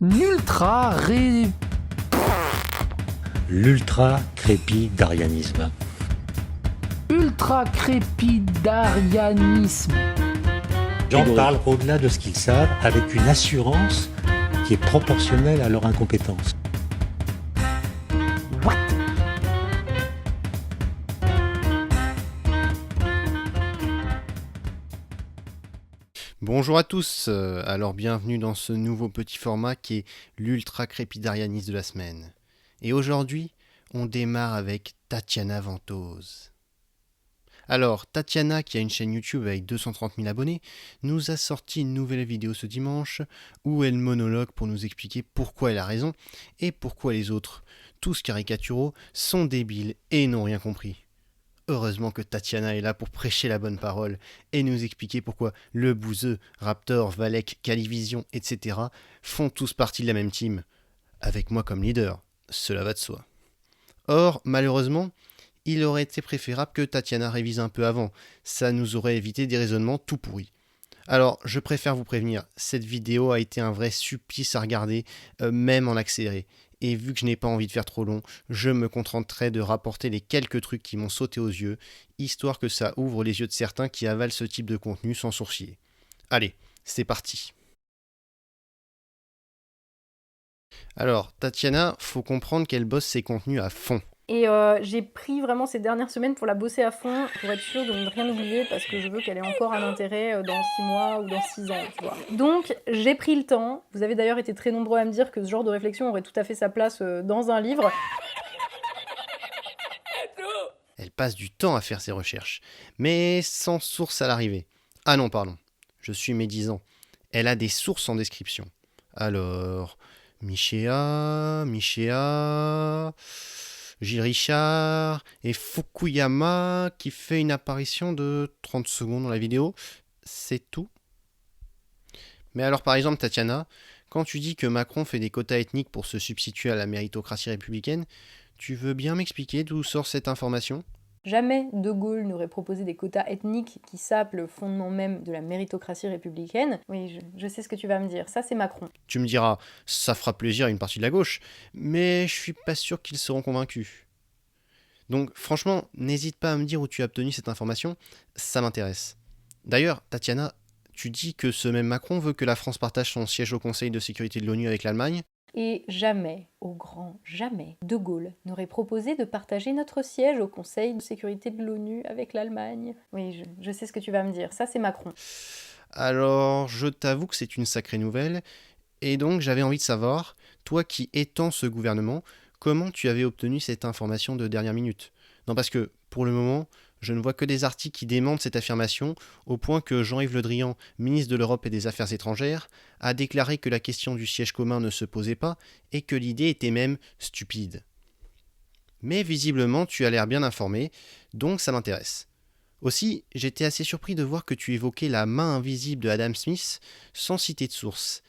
L'ultra ré... L'ultra-crépidarianisme. Ultra-crépidarianisme. J'en parle au-delà de ce qu'ils savent, avec une assurance qui est proportionnelle à leur incompétence. What? Bonjour à tous, alors bienvenue dans ce nouveau petit format qui est l'ultra-crépidarianisme de la semaine. Et aujourd'hui, on démarre avec Tatiana Ventose. Alors, Tatiana, qui a une chaîne YouTube avec 230 000 abonnés, nous a sorti une nouvelle vidéo ce dimanche où elle monologue pour nous expliquer pourquoi elle a raison et pourquoi les autres, tous caricaturaux, sont débiles et n'ont rien compris. Heureusement que Tatiana est là pour prêcher la bonne parole et nous expliquer pourquoi le Bouzeux, Raptor, Valek, Calivision, etc. font tous partie de la même team. Avec moi comme leader, cela va de soi. Or, malheureusement, il aurait été préférable que Tatiana révise un peu avant, ça nous aurait évité des raisonnements tout pourris. Alors, je préfère vous prévenir, cette vidéo a été un vrai supplice à regarder, même en accéléré. Et vu que je n'ai pas envie de faire trop long, je me contenterai de rapporter les quelques trucs qui m'ont sauté aux yeux, histoire que ça ouvre les yeux de certains qui avalent ce type de contenu sans sourciller. Allez, c'est parti. Alors, Tatiana, faut comprendre qu'elle bosse ses contenus à fond. Et j'ai pris vraiment ces dernières semaines pour la bosser à fond, pour être sûre de ne rien oublier, parce que je veux qu'elle ait encore un intérêt dans 6 mois ou dans 6 ans, tu vois. Donc, j'ai pris le temps. Vous avez d'ailleurs été très nombreux à me dire que ce genre de réflexion aurait tout à fait sa place dans un livre. Elle passe du temps à faire ses recherches, mais sans source à l'arrivée. Ah non, pardon, je suis médisant. Elle a des sources en description. Alors, Michéa, Gilles Richard et Fukuyama qui fait une apparition de 30 secondes dans la vidéo, c'est tout. Mais alors par exemple Tatiana, quand tu dis que Macron fait des quotas ethniques pour se substituer à la méritocratie républicaine, tu veux bien m'expliquer d'où sort cette information ? Jamais De Gaulle n'aurait proposé des quotas ethniques qui sapent le fondement même de la méritocratie républicaine. Oui, je sais ce que tu vas me dire, ça c'est Macron. Tu me diras, ça fera plaisir à une partie de la gauche, mais je suis pas sûr qu'ils seront convaincus. Donc franchement, n'hésite pas à me dire où tu as obtenu cette information, ça m'intéresse. D'ailleurs, Tatiana, tu dis que ce même Macron veut que la France partage son siège au Conseil de sécurité de l'ONU avec l'Allemagne ? Et jamais, au grand jamais, De Gaulle n'aurait proposé de partager notre siège au Conseil de sécurité de l'ONU avec l'Allemagne. Oui, je sais ce que tu vas me dire, ça c'est Macron. Alors, je t'avoue que c'est une sacrée nouvelle, et donc j'avais envie de savoir, toi qui étends ce gouvernement, comment tu avais obtenu cette information de dernière minute ? Non, parce que, pour le moment, je ne vois que des articles qui démentent cette affirmation, au point que Jean-Yves Le Drian, ministre de l'Europe et des Affaires étrangères, a déclaré que la question du siège commun ne se posait pas, et que l'idée était même stupide. Mais visiblement, tu as l'air bien informé, donc ça m'intéresse. Aussi, j'étais assez surpris de voir que tu évoquais la main invisible de Adam Smith sans citer de source,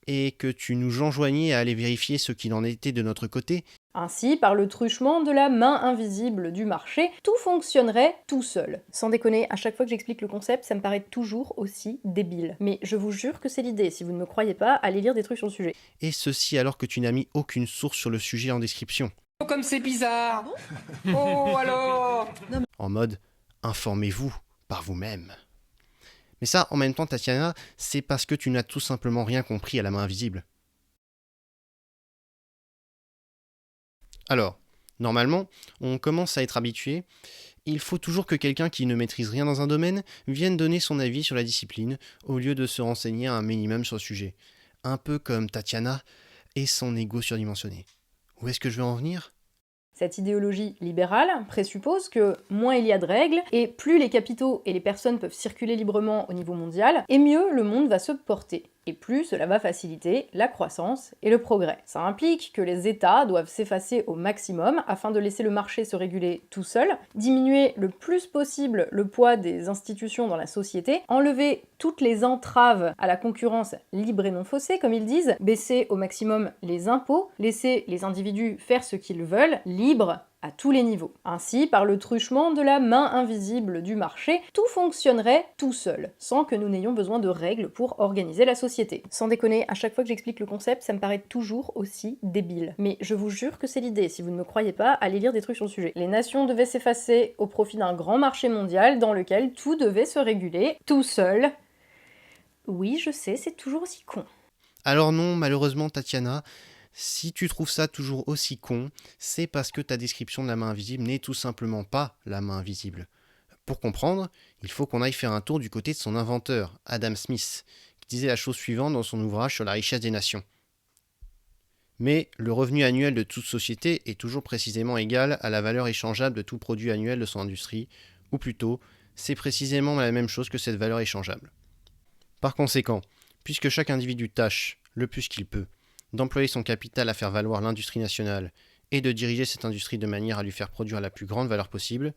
et que tu nous enjoignais à aller vérifier ce qu'il en était de notre côté. Ainsi, par le truchement de la main invisible du marché, tout fonctionnerait tout seul. Sans déconner, à chaque fois que j'explique le concept, ça me paraît toujours aussi débile. Mais je vous jure que c'est l'idée, si vous ne me croyez pas, allez lire des trucs sur le sujet. Et ceci alors que tu n'as mis aucune source sur le sujet en description. Oh, comme c'est bizarre. Oh alors. En mode, informez-vous par vous-même. Mais ça, en même temps, Tatiana, c'est parce que tu n'as tout simplement rien compris à la main invisible. Alors, normalement, on commence à être habitué. Il faut toujours que quelqu'un qui ne maîtrise rien dans un domaine vienne donner son avis sur la discipline, au lieu de se renseigner un minimum sur le sujet. Un peu comme Tatiana et son ego surdimensionné. Où est-ce que je veux en venir ? Cette idéologie libérale présuppose que moins il y a de règles, et plus les capitaux et les personnes peuvent circuler librement au niveau mondial, et mieux le monde va se porter. Et plus cela va faciliter la croissance et le progrès. Ça implique que les États doivent s'effacer au maximum afin de laisser le marché se réguler tout seul, diminuer le plus possible le poids des institutions dans la société, enlever toutes les entraves à la concurrence libre et non faussée, comme ils disent, baisser au maximum les impôts, laisser les individus faire ce qu'ils veulent, libres à tous les niveaux. Ainsi, par le truchement de la main invisible du marché, tout fonctionnerait tout seul, sans que nous n'ayons besoin de règles pour organiser la société. Sans déconner, à chaque fois que j'explique le concept, ça me paraît toujours aussi débile. Mais je vous jure que c'est l'idée, si vous ne me croyez pas, allez lire des trucs sur le sujet. Les nations devaient s'effacer au profit d'un grand marché mondial dans lequel tout devait se réguler, tout seul. Oui, je sais, c'est toujours aussi con. Alors non, malheureusement Tatiana, si tu trouves ça toujours aussi con, c'est parce que ta description de la main invisible n'est tout simplement pas la main invisible. Pour comprendre, il faut qu'on aille faire un tour du côté de son inventeur, Adam Smith, qui disait la chose suivante dans son ouvrage sur la richesse des nations. Mais le revenu annuel de toute société est toujours précisément égal à la valeur échangeable de tout produit annuel de son industrie, ou plutôt, c'est précisément la même chose que cette valeur échangeable. Par conséquent, puisque chaque individu tâche, le plus qu'il peut, d'employer son capital à faire valoir l'industrie nationale et de diriger cette industrie de manière à lui faire produire la plus grande valeur possible,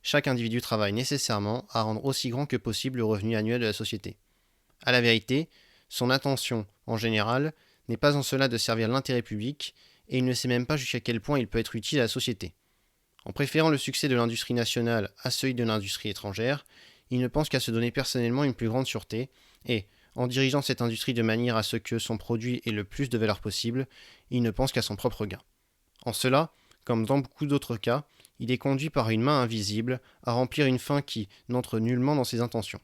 chaque individu travaille nécessairement à rendre aussi grand que possible le revenu annuel de la société. À la vérité, son intention, en général, n'est pas en cela de servir l'intérêt public, et il ne sait même pas jusqu'à quel point il peut être utile à la société. En préférant le succès de l'industrie nationale à celui de l'industrie étrangère, il ne pense qu'à se donner personnellement une plus grande sûreté, et, en dirigeant cette industrie de manière à ce que son produit ait le plus de valeur possible, il ne pense qu'à son propre gain. En cela, comme dans beaucoup d'autres cas, il est conduit par une main invisible à remplir une fin qui n'entre nullement dans ses intentions.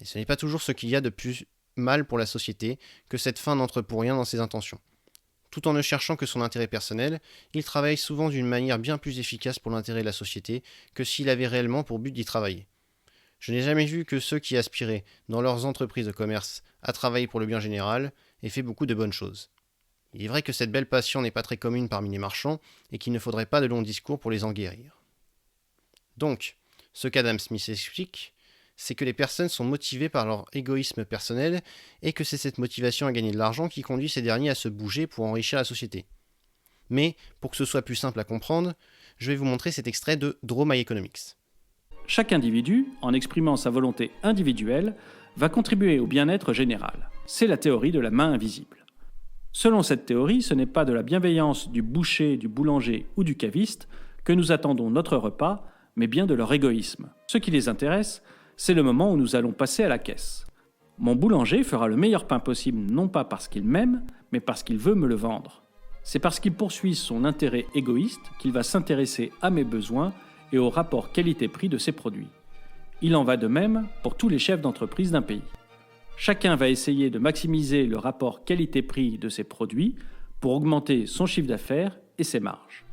Et ce n'est pas toujours ce qu'il y a de plus mal pour la société que cette fin n'entre pour rien dans ses intentions. Tout en ne cherchant que son intérêt personnel, il travaille souvent d'une manière bien plus efficace pour l'intérêt de la société que s'il avait réellement pour but d'y travailler. Je n'ai jamais vu que ceux qui aspiraient, dans leurs entreprises de commerce, à travailler pour le bien général, aient fait beaucoup de bonnes choses. Il est vrai que cette belle passion n'est pas très commune parmi les marchands, et qu'il ne faudrait pas de longs discours pour les en guérir. Donc, ce qu'Adam Smith explique, c'est que les personnes sont motivées par leur égoïsme personnel, et que c'est cette motivation à gagner de l'argent qui conduit ces derniers à se bouger pour enrichir la société. Mais, pour que ce soit plus simple à comprendre, je vais vous montrer cet extrait de Draw My Economics. Chaque individu, en exprimant sa volonté individuelle, va contribuer au bien-être général. C'est la théorie de la main invisible. Selon cette théorie, ce n'est pas de la bienveillance du boucher, du boulanger ou du caviste que nous attendons notre repas, mais bien de leur égoïsme. Ce qui les intéresse, c'est le moment où nous allons passer à la caisse. Mon boulanger fera le meilleur pain possible non pas parce qu'il m'aime, mais parce qu'il veut me le vendre. C'est parce qu'il poursuit son intérêt égoïste qu'il va s'intéresser à mes besoins et au rapport qualité-prix de ses produits. Il en va de même pour tous les chefs d'entreprise d'un pays. Chacun va essayer de maximiser le rapport qualité-prix de ses produits pour augmenter son chiffre d'affaires et ses marges.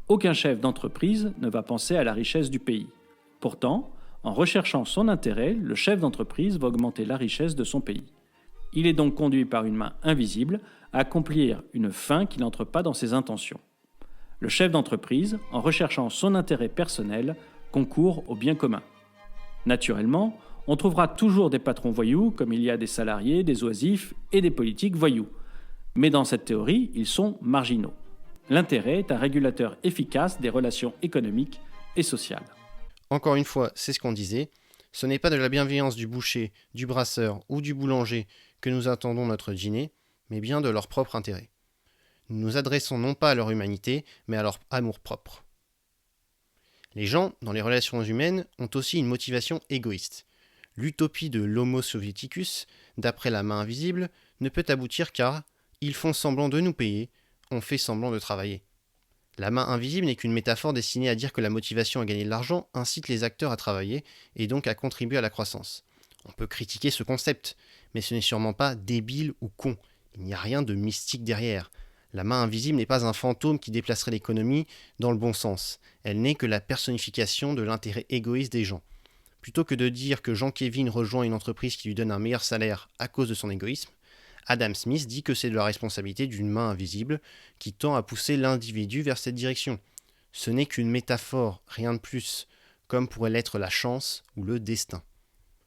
Aucun chef d'entreprise ne va penser à la richesse du pays. Pourtant, en recherchant son intérêt, le chef d'entreprise va augmenter la richesse de son pays. Il est donc conduit par une main invisible à accomplir une fin qui n'entre pas dans ses intentions. Le chef d'entreprise, en recherchant son intérêt personnel, concourt au bien commun. Naturellement, on trouvera toujours des patrons voyous, comme il y a des salariés, des oisifs et des politiques voyous. Mais dans cette théorie, ils sont marginaux. L'intérêt est un régulateur efficace des relations économiques et sociales. Encore une fois, c'est ce qu'on disait, ce n'est pas de la bienveillance du boucher, du brasseur ou du boulanger que nous attendons notre dîner, mais bien de leur propre intérêt. Nous nous adressons non pas à leur humanité, mais à leur amour-propre. Les gens, dans les relations humaines, ont aussi une motivation égoïste. L'utopie de l'Homo soviéticus, d'après la main invisible, ne peut aboutir car ils font semblant de nous payer, on fait semblant de travailler. La main invisible n'est qu'une métaphore destinée à dire que la motivation à gagner de l'argent incite les acteurs à travailler et donc à contribuer à la croissance. On peut critiquer ce concept, mais ce n'est sûrement pas débile ou con. Il n'y a rien de mystique derrière. La main invisible n'est pas un fantôme qui déplacerait l'économie dans le bon sens. Elle n'est que la personnification de l'intérêt égoïste des gens. Plutôt que de dire que Jean-Kévin rejoint une entreprise qui lui donne un meilleur salaire à cause de son égoïsme, Adam Smith dit que c'est de la responsabilité d'une main invisible qui tend à pousser l'individu vers cette direction. Ce n'est qu'une métaphore, rien de plus, comme pourrait l'être la chance ou le destin.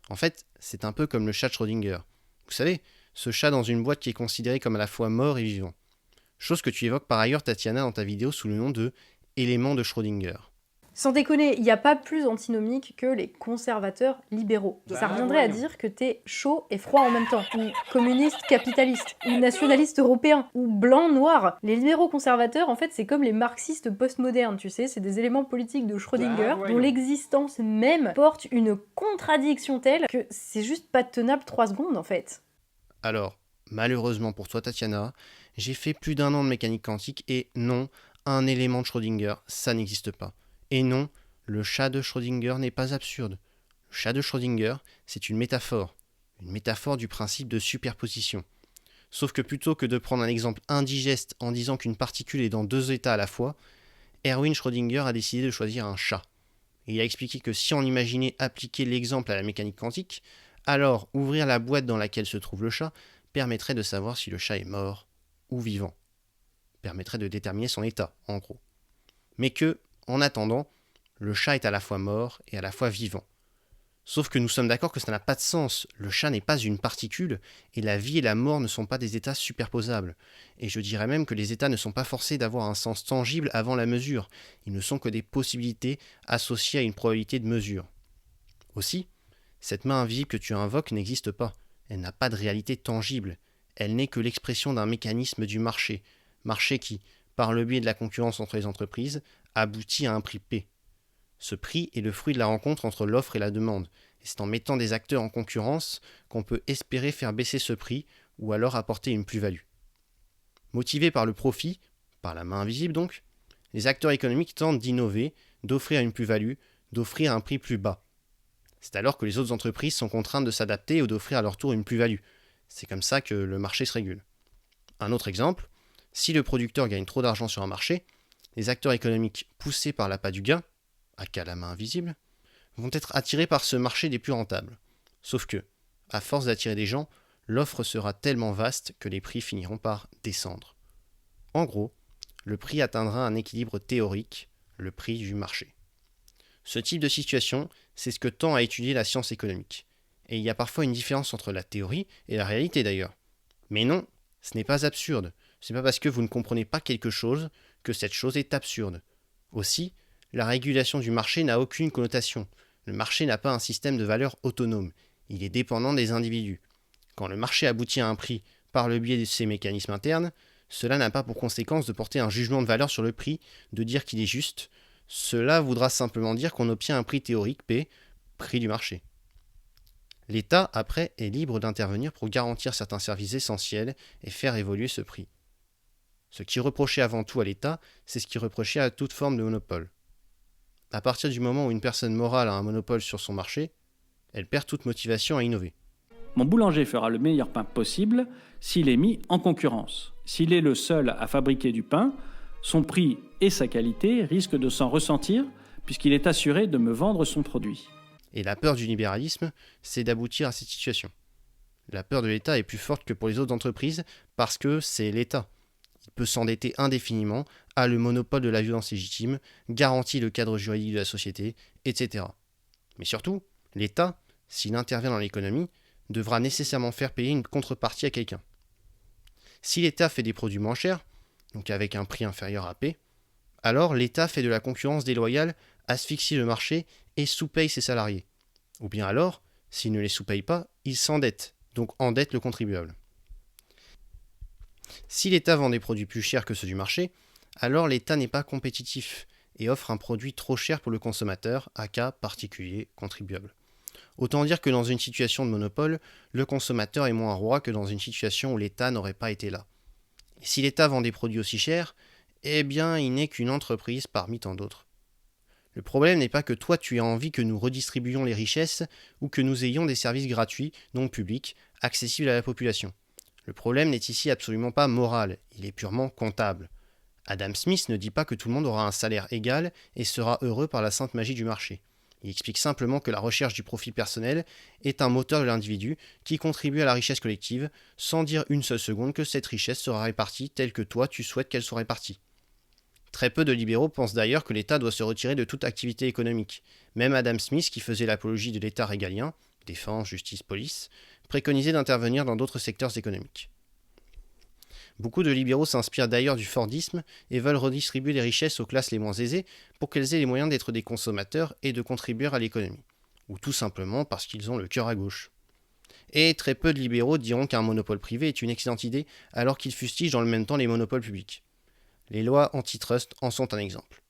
En fait, c'est un peu comme le chat de Schrödinger. Vous savez, ce chat dans une boîte qui est considéré comme à la fois mort et vivant. Chose que tu évoques par ailleurs, Tatiana, dans ta vidéo sous le nom de « élément de Schrödinger ». Sans déconner, il n'y a pas plus antinomique que les conservateurs libéraux. Ça reviendrait à dire que t'es chaud et froid en même temps, ou communiste capitaliste, ou nationaliste européen, ou blanc noir. Les libéraux conservateurs, en fait, c'est comme les marxistes postmodernes, tu sais, c'est des éléments politiques de Schrödinger dont l'existence même porte une contradiction telle que c'est juste pas tenable 3 secondes en fait. Alors, malheureusement pour toi Tatiana, j'ai fait plus d'1 an de mécanique quantique et non, un élément de Schrödinger, ça n'existe pas. Et non, le chat de Schrödinger n'est pas absurde. Le chat de Schrödinger, c'est une métaphore du principe de superposition. Sauf que plutôt que de prendre un exemple indigeste en disant qu'une particule est dans 2 états à la fois, Erwin Schrödinger a décidé de choisir un chat. Et il a expliqué que si on imaginait appliquer l'exemple à la mécanique quantique, alors ouvrir la boîte dans laquelle se trouve le chat permettrait de savoir si le chat est mort ou vivant. Permettrait de déterminer son état, en gros. Mais que, en attendant, le chat est à la fois mort et à la fois vivant. Sauf que nous sommes d'accord que ça n'a pas de sens. Le chat n'est pas une particule, et la vie et la mort ne sont pas des états superposables. Et je dirais même que les états ne sont pas forcés d'avoir un sens tangible avant la mesure. Ils ne sont que des possibilités associées à une probabilité de mesure. Aussi, cette main invisible que tu invoques n'existe pas. Elle n'a pas de réalité tangible. Elle n'est que l'expression d'un mécanisme du marché. Marché qui, par le biais de la concurrence entre les entreprises, aboutit à un prix P. Ce prix est le fruit de la rencontre entre l'offre et la demande, et c'est en mettant des acteurs en concurrence qu'on peut espérer faire baisser ce prix ou alors apporter une plus-value. Motivés par le profit, par la main invisible donc, les acteurs économiques tentent d'innover, d'offrir une plus-value, d'offrir un prix plus bas. C'est alors que les autres entreprises sont contraintes de s'adapter ou d'offrir à leur tour une plus-value. C'est comme ça que le marché se régule. Un autre exemple, si le producteur gagne trop d'argent sur un marché, les acteurs économiques poussés par l'appât du gain, aka la main invisible, vont être attirés par ce marché des plus rentables. Sauf que, à force d'attirer des gens, l'offre sera tellement vaste que les prix finiront par descendre. En gros, le prix atteindra un équilibre théorique, le prix du marché. Ce type de situation, c'est ce que tend à étudier la science économique. Et il y a parfois une différence entre la théorie et la réalité d'ailleurs. Mais non, ce n'est pas absurde. Ce n'est pas parce que vous ne comprenez pas quelque chose que cette chose est absurde. Aussi, la régulation du marché n'a aucune connotation. Le marché n'a pas un système de valeurs autonome. Il est dépendant des individus. Quand le marché aboutit à un prix par le biais de ses mécanismes internes, cela n'a pas pour conséquence de porter un jugement de valeur sur le prix, de dire qu'il est juste. Cela voudra simplement dire qu'on obtient un prix théorique P, prix du marché. L'État, après, est libre d'intervenir pour garantir certains services essentiels et faire évoluer ce prix. Ce qui est reproché avant tout à l'État, c'est ce qui est reproché à toute forme de monopole. À partir du moment où une personne morale a un monopole sur son marché, elle perd toute motivation à innover. Mon boulanger fera le meilleur pain possible s'il est mis en concurrence. S'il est le seul à fabriquer du pain, son prix et sa qualité risquent de s'en ressentir puisqu'il est assuré de me vendre son produit. Et la peur du libéralisme, c'est d'aboutir à cette situation. La peur de l'État est plus forte que pour les autres entreprises parce que c'est l'État. Il peut s'endetter indéfiniment, a le monopole de la violence légitime, garantit le cadre juridique de la société, etc. Mais surtout, l'État, s'il intervient dans l'économie, devra nécessairement faire payer une contrepartie à quelqu'un. Si l'État fait des produits moins chers, donc avec un prix inférieur à P, alors l'État fait de la concurrence déloyale, asphyxie le marché et sous-paye ses salariés. Ou bien alors, s'il ne les sous-paye pas, il s'endette, donc endette le contribuable. Si l'État vend des produits plus chers que ceux du marché, alors l'État n'est pas compétitif et offre un produit trop cher pour le consommateur, aka particulier contribuable. Autant dire que dans une situation de monopole, le consommateur est moins roi que dans une situation où l'État n'aurait pas été là. Et si l'État vend des produits aussi chers, eh bien il n'est qu'une entreprise parmi tant d'autres. Le problème n'est pas que toi tu aies envie que nous redistribuions les richesses ou que nous ayons des services gratuits, non publics, accessibles à la population. Le problème n'est ici absolument pas moral, il est purement comptable. Adam Smith ne dit pas que tout le monde aura un salaire égal et sera heureux par la sainte magie du marché. Il explique simplement que la recherche du profit personnel est un moteur de l'individu qui contribue à la richesse collective, sans dire une seule seconde que cette richesse sera répartie telle que toi tu souhaites qu'elle soit répartie. Très peu de libéraux pensent d'ailleurs que l'État doit se retirer de toute activité économique. Même Adam Smith, qui faisait l'apologie de l'État régalien, défense, justice, police, préconisait d'intervenir dans d'autres secteurs économiques. Beaucoup de libéraux s'inspirent d'ailleurs du Fordisme et veulent redistribuer les richesses aux classes les moins aisées pour qu'elles aient les moyens d'être des consommateurs et de contribuer à l'économie. Ou tout simplement parce qu'ils ont le cœur à gauche. Et très peu de libéraux diront qu'un monopole privé est une excellente idée alors qu'ils fustigent dans le même temps les monopoles publics. Les lois antitrust en sont un exemple.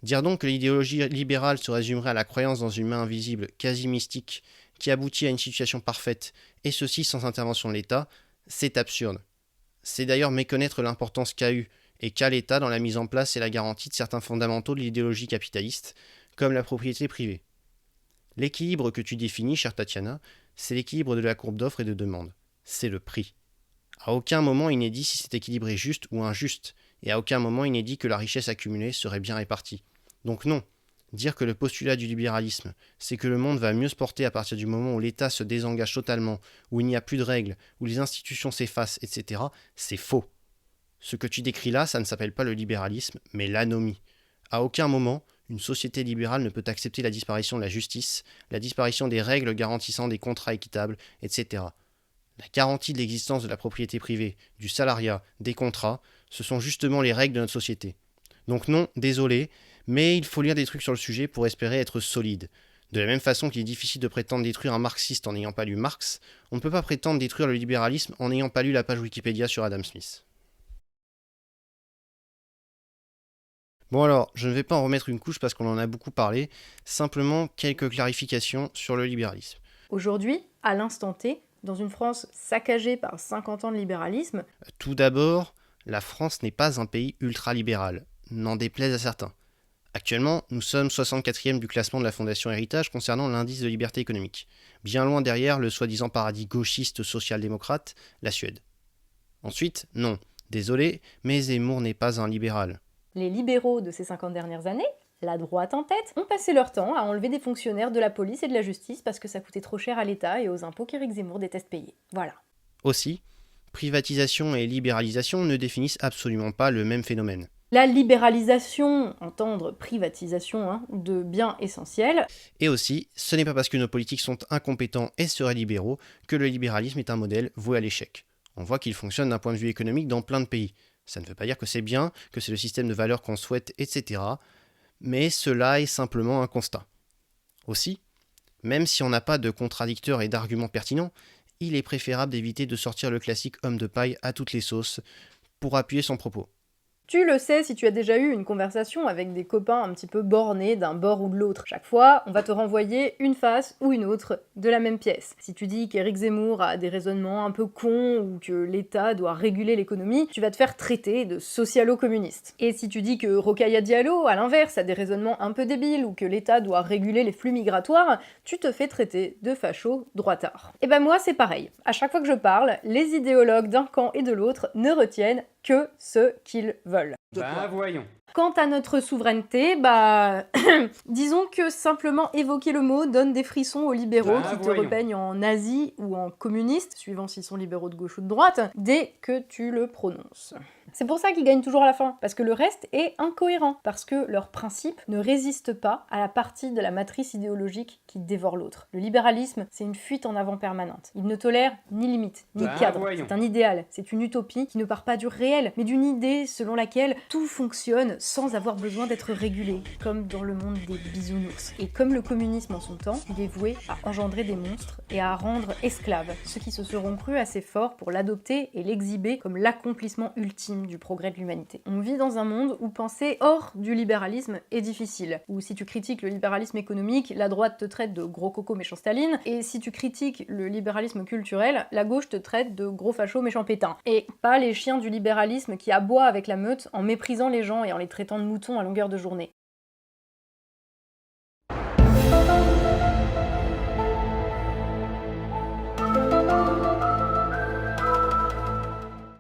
Dire donc que l'idéologie libérale se résumerait à la croyance dans une main invisible, quasi mystique, qui aboutit à une situation parfaite, et ceci sans intervention de l'État, c'est absurde. C'est d'ailleurs méconnaître l'importance qu'a eu et qu'a l'État dans la mise en place et la garantie de certains fondamentaux de l'idéologie capitaliste, comme la propriété privée. L'équilibre que tu définis, chère Tatiana, c'est l'équilibre de la courbe d'offre et de demande. C'est le prix. À aucun moment il n'est dit si cet équilibre est juste ou injuste, et à aucun moment il n'est dit que la richesse accumulée serait bien répartie. Donc non, dire que le postulat du libéralisme, c'est que le monde va mieux se porter à partir du moment où l'État se désengage totalement, où il n'y a plus de règles, où les institutions s'effacent, etc., c'est faux. Ce que tu décris là, ça ne s'appelle pas le libéralisme, mais l'anomie. À aucun moment, une société libérale ne peut accepter la disparition de la justice, la disparition des règles garantissant des contrats équitables, etc. La garantie de l'existence de la propriété privée, du salariat, des contrats, ce sont justement les règles de notre société. Donc non, désolé, mais il faut lire des trucs sur le sujet pour espérer être solide. De la même façon qu'il est difficile de prétendre détruire un marxiste en n'ayant pas lu Marx, on ne peut pas prétendre détruire le libéralisme en n'ayant pas lu la page Wikipédia sur Adam Smith. Bon alors, je ne vais pas en remettre une couche parce qu'on en a beaucoup parlé, simplement quelques clarifications sur le libéralisme. Aujourd'hui, à l'instant T, dans une France saccagée par 50 ans de libéralisme, Tout d'abord, la France n'est pas un pays ultralibéral, n'en déplaise à certains. Actuellement, nous sommes 64e du classement de la Fondation Héritage concernant l'indice de liberté économique, bien loin derrière le soi-disant paradis gauchiste social-démocrate, la Suède. Ensuite, non, désolé, mais Zemmour n'est pas un libéral. les libéraux de ces 50 dernières années, la droite en tête, ont passé leur temps à enlever des fonctionnaires de la police et de la justice parce que ça coûtait trop cher à l'État et aux impôts qu'Éric Zemmour déteste payer. Voilà. Aussi, privatisation et libéralisation ne définissent absolument pas le même phénomène. La libéralisation, entendre privatisation de biens essentiels, Et aussi, ce n'est pas parce que nos politiques sont incompétents et seraient libéraux que le libéralisme est un modèle voué à l'échec. On voit qu'il fonctionne d'un point de vue économique dans plein de pays. Ça ne veut pas dire que c'est bien, que c'est le système de valeurs qu'on souhaite, etc. Mais cela est simplement un constat. Aussi, même si on n'a pas de contradicteurs et d'arguments pertinents, il est préférable d'éviter de sortir le classique homme de paille à toutes les sauces pour appuyer son propos. tu le sais si tu as déjà eu une conversation avec des copains un petit peu bornés d'un bord ou de l'autre. Chaque fois, on va te renvoyer une face ou une autre de la même pièce. Si tu dis qu'Éric Zemmour a des raisonnements un peu cons ou que l'État doit réguler l'économie, tu vas te faire traiter de socialo-communiste. Et si tu dis que Rokhaya Diallo, à l'inverse, a des raisonnements un peu débiles ou que l'État doit réguler les flux migratoires, tu te fais traiter de facho-droitard. Et ben moi, c'est pareil. À chaque fois que je parle, les idéologues d'un camp et de l'autre ne retiennent que ce qu'ils veulent. Ben voyons. Quant à notre souveraineté, disons que simplement évoquer le mot donne des frissons aux libéraux qui te voyons. repeignent en nazi ou en communiste, suivant s'ils sont libéraux de gauche ou de droite, dès que tu le prononces. C'est pour ça qu'ils gagnent toujours à la fin, parce que le reste est incohérent, parce que leurs principes ne résistent pas à la partie de la matrice idéologique qui dévore l'autre. Le libéralisme, c'est une fuite en avant permanente. Il ne tolère ni limite, ni cadre. voyons. C'est un idéal, c'est une utopie qui ne part pas du réel, mais d'une idée selon laquelle tout fonctionne sans avoir besoin d'être régulé, comme dans le monde des bisounours. Et comme le communisme en son temps, il est voué à engendrer des monstres et à rendre esclaves ceux qui se seront crus assez forts pour l'adopter et l'exhiber comme l'accomplissement ultime du progrès de l'humanité. On vit dans un monde où penser hors du libéralisme est difficile, où si tu critiques le libéralisme économique, la droite te traite de gros coco méchant Staline, et si tu critiques le libéralisme culturel, la gauche te traite de gros facho méchant Pétain. Et pas les chiens du libéralisme qui aboient avec la meute en méprisant les gens et en les traitant de moutons à longueur de journée.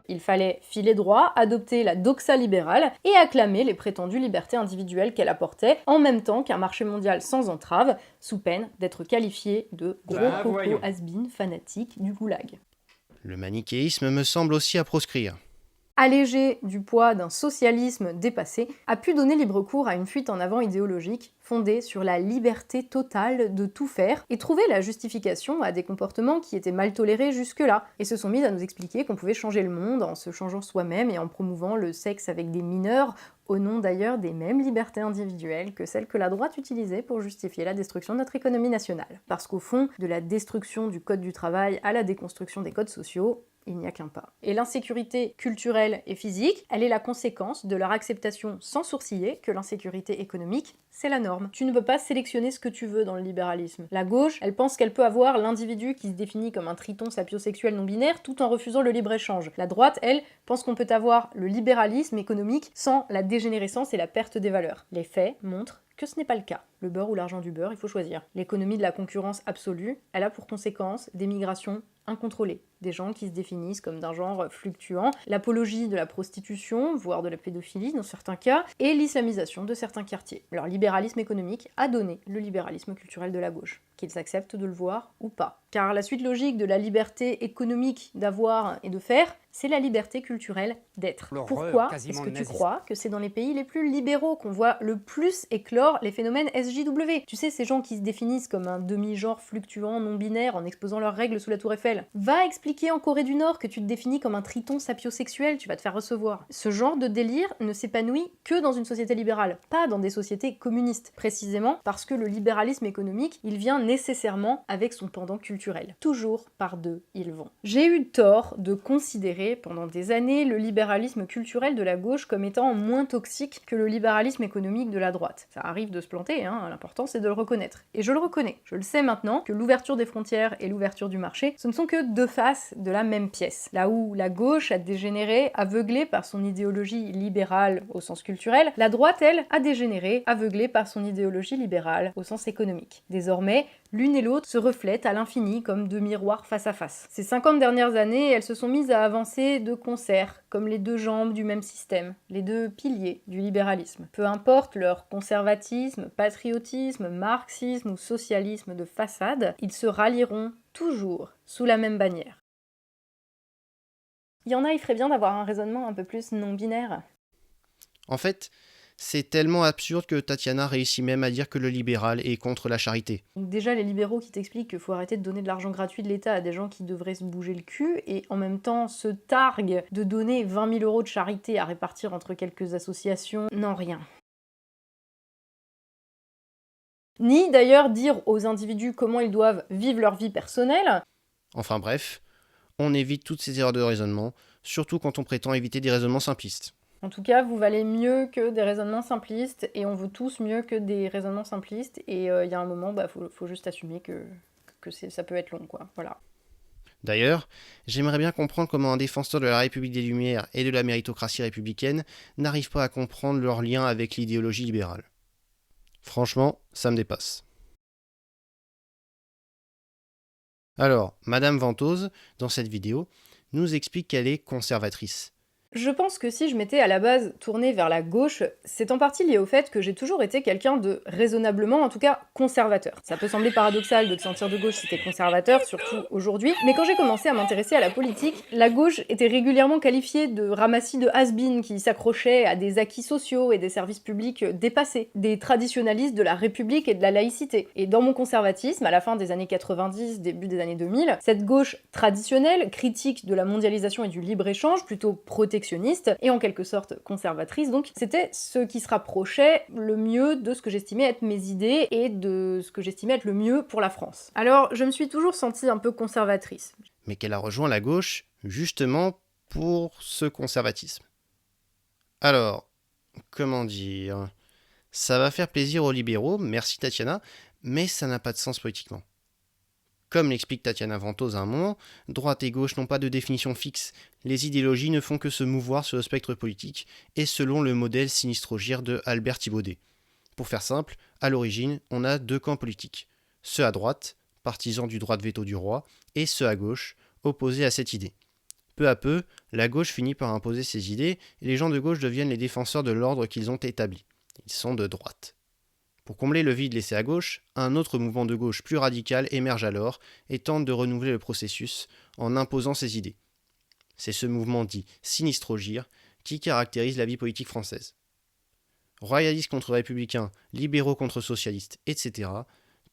Il fallait filer droit, adopter la doxa libérale et acclamer les prétendues libertés individuelles qu'elle apportait, en même temps qu'un marché mondial sans entrave, sous peine d'être qualifié de gros coco voyons. has-been fanatique du goulag. Le manichéisme me semble aussi à proscrire. allégé du poids d'un socialisme dépassé, a pu donner libre cours à une fuite en avant idéologique fondée sur la liberté totale de tout faire et trouver la justification à des comportements qui étaient mal tolérés jusque-là, et se sont mis à nous expliquer qu'on pouvait changer le monde en se changeant soi-même et en promouvant le sexe avec des mineurs, au nom d'ailleurs des mêmes libertés individuelles que celles que la droite utilisait pour justifier la destruction de notre économie nationale. Parce qu'au fond, de la destruction du code du travail à la déconstruction des codes sociaux, il n'y a qu'un pas. Et l'insécurité culturelle et physique, elle est la conséquence de leur acceptation sans sourciller que l'insécurité économique, c'est la norme. Tu ne peux pas sélectionner ce que tu veux dans le libéralisme. La gauche, elle pense qu'elle peut avoir l'individu qui se définit comme un triton sapiosexuel non-binaire tout en refusant le libre-échange. La droite, elle, pense qu'on peut avoir le libéralisme économique sans la dégénérescence et la perte des valeurs. Les faits montrent que ce n'est pas le cas. Le beurre ou l'argent du beurre, il faut choisir. L'économie de la concurrence absolue, elle a pour conséquence des migrations incontrôlées. Des gens qui se définissent comme d'un genre fluctuant, l'apologie de la prostitution, voire de la pédophilie dans certains cas, et l'islamisation de certains quartiers. Leur libéralisme économique a donné le libéralisme culturel de la gauche, qu'ils acceptent de le voir ou pas. Car la suite logique de la liberté économique d'avoir et de faire, c'est la liberté culturelle d'être. Pourquoi est-ce que tu crois que c'est dans les pays les plus libéraux qu'on voit le plus éclore les phénomènes SJW? Tu sais, ces gens qui se définissent comme un demi-genre fluctuant, non-binaire, en exposant leurs règles sous la tour Eiffel. Va expliquer en Corée du Nord que tu te définis comme un triton sapiosexuel, tu vas te faire recevoir. Ce genre de délire ne s'épanouit que dans une société libérale, pas dans des sociétés communistes, précisément parce que le libéralisme économique, il vient nécessairement avec son pendant culturel. Toujours par deux, ils vont. J'ai eu tort de considérer pendant des années le libéralisme culturel de la gauche comme étant moins toxique que le libéralisme économique de la droite. Ça arrive de se planter, hein, l'important c'est de le reconnaître. Et je le reconnais, je le sais maintenant, que l'ouverture des frontières et l'ouverture du marché, ce ne sont que deux faces de la même pièce. Là où la gauche a dégénéré, aveuglée par son idéologie libérale au sens culturel, la droite, elle, a dégénéré, aveuglée par son idéologie libérale au sens économique. Désormais, l'une et l'autre se reflètent à l'infini comme deux miroirs face à face. Ces 50 dernières années, elles se sont mises à avancer de concert, comme les deux jambes du même système, les deux piliers du libéralisme. Peu importe leur conservatisme, patriotisme, marxisme ou socialisme de façade, ils se rallieront toujours sous la même bannière. Il y en a, il ferait bien d'avoir un raisonnement un peu plus non-binaire. En fait, c'est tellement absurde que Tatiana réussit même à dire que le libéral est contre la charité. Donc déjà, les libéraux qui t'expliquent qu'il faut arrêter de donner de l'argent gratuit de l'État à des gens qui devraient se bouger le cul, et en même temps se targuent de donner 20 000 € de charité à répartir entre quelques associations, non rien. Ni d'ailleurs dire aux individus comment ils doivent vivre leur vie personnelle. Enfin bref, on évite toutes ces erreurs de raisonnement, surtout quand on prétend éviter des raisonnements simplistes. En tout cas, vous valez mieux que des raisonnements simplistes, et on veut tous mieux que des raisonnements simplistes, et il y a un moment, faut juste assumer que ça peut être long, quoi. Voilà. D'ailleurs, j'aimerais bien comprendre comment un défenseur de la République des Lumières et de la méritocratie républicaine n'arrive pas à comprendre leur lien avec l'idéologie libérale. Franchement, ça me dépasse. Alors, Madame Ventose, dans cette vidéo, nous explique qu'elle est conservatrice. Je pense que si je m'étais à la base tournée vers la gauche, c'est en partie lié au fait que j'ai toujours été quelqu'un de raisonnablement, en tout cas, conservateur. Ça peut sembler paradoxal de te sentir de gauche si t'es conservateur, surtout aujourd'hui, mais quand j'ai commencé à m'intéresser à la politique, la gauche était régulièrement qualifiée de ramassis de has-been qui s'accrochaient à des acquis sociaux et des services publics dépassés, des traditionalistes de la République et de la laïcité. Et dans mon conservatisme, à la fin des années 90, début des années 2000, cette gauche traditionnelle, critique de la mondialisation et du libre-échange, plutôt protectionniste, et en quelque sorte conservatrice, donc c'était ce qui se rapprochait le mieux de ce que j'estimais être mes idées et de ce que j'estimais être le mieux pour la France. Alors je me suis toujours sentie un peu conservatrice. Mais qu'elle a rejoint la gauche justement pour ce conservatisme. Alors, comment dire, ça va faire plaisir aux libéraux, merci Tatiana, mais ça n'a pas de sens politiquement. Comme l'explique Tatiana Ventose à un moment, droite et gauche n'ont pas de définition fixe, les idéologies ne font que se mouvoir sur le spectre politique, et selon le modèle Sinistrogir de Albert Thibaudet. Pour faire simple, à l'origine, on a deux camps politiques. Ceux à droite, partisans du droit de veto du roi, et ceux à gauche, opposés à cette idée. Peu à peu, la gauche finit par imposer ses idées, et les gens de gauche deviennent les défenseurs de l'ordre qu'ils ont établi. Ils sont de droite. Pour combler le vide laissé à gauche, un autre mouvement de gauche plus radical émerge alors et tente de renouveler le processus en imposant ses idées. C'est ce mouvement dit Sinistrogir qui caractérise la vie politique française. Royalistes contre républicains, libéraux contre socialistes, etc.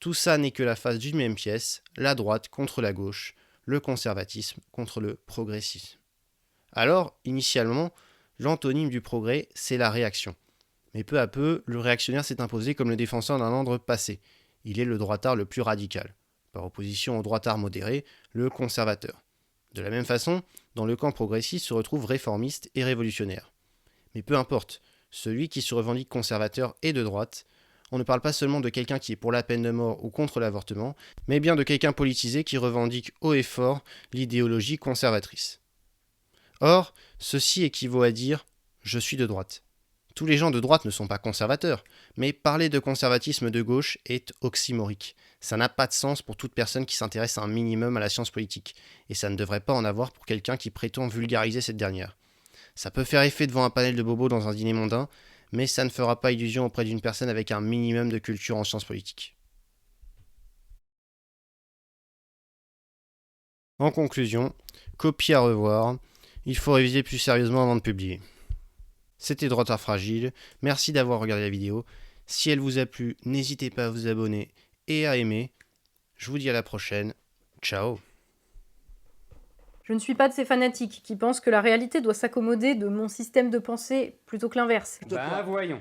Tout ça n'est que la face d'une même pièce, la droite contre la gauche, le conservatisme contre le progressisme. Alors, initialement, l'antonyme du progrès, c'est la réaction. Mais peu à peu, le réactionnaire s'est imposé comme le défenseur d'un ordre passé. Il est le droitard le plus radical, par opposition au droitard modéré, le conservateur. De la même façon, dans le camp progressiste se retrouvent réformistes et révolutionnaires. Mais peu importe, celui qui se revendique conservateur est de droite. On ne parle pas seulement de quelqu'un qui est pour la peine de mort ou contre l'avortement, mais bien de quelqu'un politisé qui revendique haut et fort l'idéologie conservatrice. Or, ceci équivaut à dire « je suis de droite ». Tous les gens de droite ne sont pas conservateurs, mais parler de conservatisme de gauche est oxymorique. Ça n'a pas de sens pour toute personne qui s'intéresse un minimum à la science politique, et ça ne devrait pas en avoir pour quelqu'un qui prétend vulgariser cette dernière. Ça peut faire effet devant un panel de bobos dans un dîner mondain, mais ça ne fera pas illusion auprès d'une personne avec un minimum de culture en sciences politiques. En conclusion, copie à revoir, il faut réviser plus sérieusement avant de publier. C'était Droitard Fragile, merci d'avoir regardé la vidéo. Si elle vous a plu, n'hésitez pas à vous abonner et à aimer. Je vous dis à la prochaine, ciao. Je ne suis pas de ces fanatiques qui pensent que la réalité doit s'accommoder de mon système de pensée plutôt que l'inverse. Ben voyons.